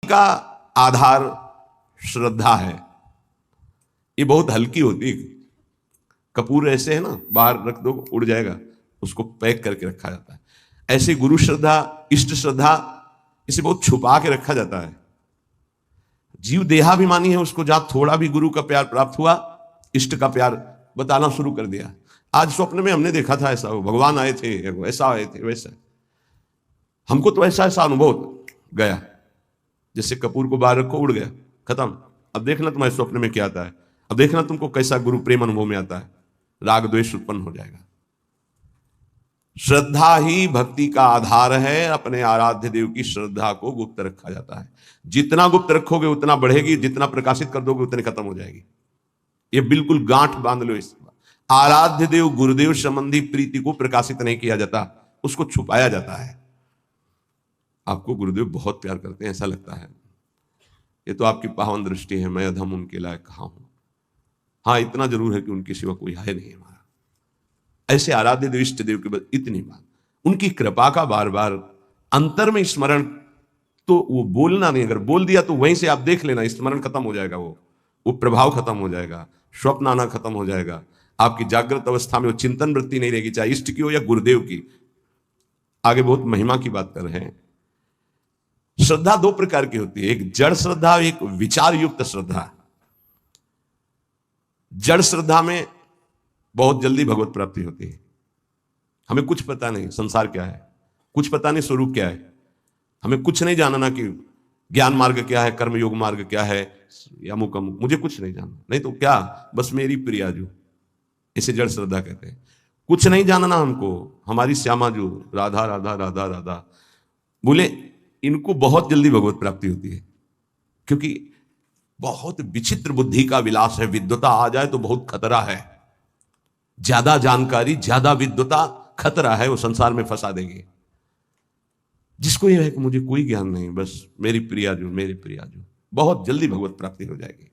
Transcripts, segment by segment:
का आधार श्रद्धा है। ये बहुत हल्की होती है। कपूर ऐसे है ना, बाहर रख दो उड़ जाएगा, उसको पैक करके रखा जाता है। ऐसे गुरु श्रद्धा, इष्ट श्रद्धा, इसे बहुत छुपा के रखा जाता है। जीव देहाभिमानी है, उसको जहां थोड़ा भी गुरु का प्यार प्राप्त हुआ, इष्ट का प्यार बताना शुरू कर दिया। आज स्वप्न में हमने देखा था ऐसा, भगवान आए थे, ऐसा आए थे, वैसा। हमको तो ऐसा ऐसा अनुभव गया, जैसे कपूर को बाहर रखो उड़ गया, खत्म। अब देखना तुम्हारे स्वप्न में क्या आता है, अब देखना तुमको कैसा गुरु प्रेम अनुभव में आता है, राग द्वेष उत्पन्न हो जाएगा। श्रद्धा ही भक्ति का आधार है। अपने आराध्य देव की श्रद्धा को गुप्त रखा जाता है। जितना गुप्त रखोगे उतना बढ़ेगी, जितना प्रकाशित कर दोगे उतनी खत्म हो जाएगी। ये बिल्कुल गांठ बांध लो इस। आराध्य देव गुरुदेव संबंधी प्रीति को प्रकाशित नहीं किया जाता, उसको छुपाया जाता है। आपको गुरुदेव बहुत प्यार करते हैं ऐसा लगता है, ये तो आपकी पावन दृष्टि है, मैं अधम उनके लायक कहां हूं। हाँ, इतना जरूर है कि उनके सिवा कोई है नहीं हमारा। ऐसे आराध्य देव इष्ट देव के बाद इतनी बात, उनकी कृपा का बार बार अंतर में स्मरण, तो वो बोलना नहीं, अगर बोल दिया तो वहीं से आप देख लेना, स्मरण खत्म हो जाएगा, वो प्रभाव खत्म हो जाएगा, स्वप्न आना खत्म हो जाएगा। आपकी जागृत अवस्था में वो चिंतन वृत्ति नहीं रहेगी, चाहे इष्ट की हो या गुरुदेव की। आगे बहुत महिमा की बात कर रहे हैं। श्रद्धा दो प्रकार की होती है, एक जड़ श्रद्धा, एक विचार युक्त श्रद्धा। जड़ श्रद्धा में बहुत जल्दी भगवत प्राप्ति होती है। हमें कुछ पता नहीं संसार क्या है, कुछ पता नहीं स्वरूप क्या है, हमें कुछ नहीं जानना कि ज्ञान मार्ग क्या है, कर्म योग मार्ग क्या है, या अमुक अमुक, मुझे कुछ नहीं जानना। नहीं तो क्या, बस मेरी प्रियाजू, इसे जड़ श्रद्धा कहते हैं। कुछ नहीं जानना हमको, हमारी श्यामा जो राधा राधा राधा राधा बोले, इनको बहुत जल्दी भगवत प्राप्ति होती है, क्योंकि बहुत विचित्र बुद्धि का विलास है। विद्वता आ जाए तो बहुत खतरा है, ज्यादा जानकारी, ज्यादा विद्वता खतरा है, वो संसार में फंसा देगी। जिसको यह है कि मुझे कोई ज्ञान नहीं, बस मेरी प्रियाजू, मेरी प्रियाजू, बहुत जल्दी भगवत प्राप्ति हो जाएगी।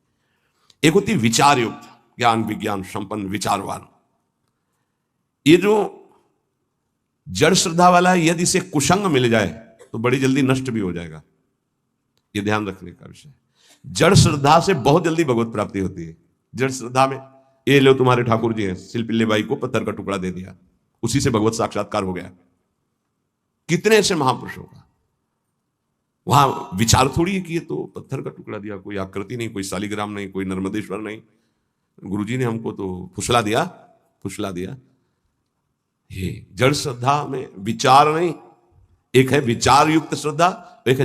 एक होती विचार युक्त, ज्ञान विज्ञान संपन्न विचारवान। ये जो जड़ श्रद्धा वाला है, यदि इसे कुसंग मिल जाए तो बड़ी जल्दी नष्ट भी हो जाएगा। ये ध्यान रखने का विषय। जड़ श्रद्धा से बहुत जल्दी भगवत प्राप्ति होती है। जड़ श्रद्धा में, ये लो तुम्हारे ठाकुर जी हैं, सिलपिल्ले बाई को पत्थर का टुकड़ा दे दिया, उसी से भगवत साक्षात्कार हो गया। कितने ऐसे महापुरुषों का वहां विचार थोड़ी है कि ये तो पत्थर का टुकड़ा दिया, कोई आकृति नहीं, कोई शालिग्राम नहीं, कोई नर्मदेश्वर नहीं, गुरुजी ने हमको तो फुसला दिया, फुसला दिया। ये जड़ श्रद्धा में विचार नहीं, एक है विचार युक्त श्रद्धा, एक है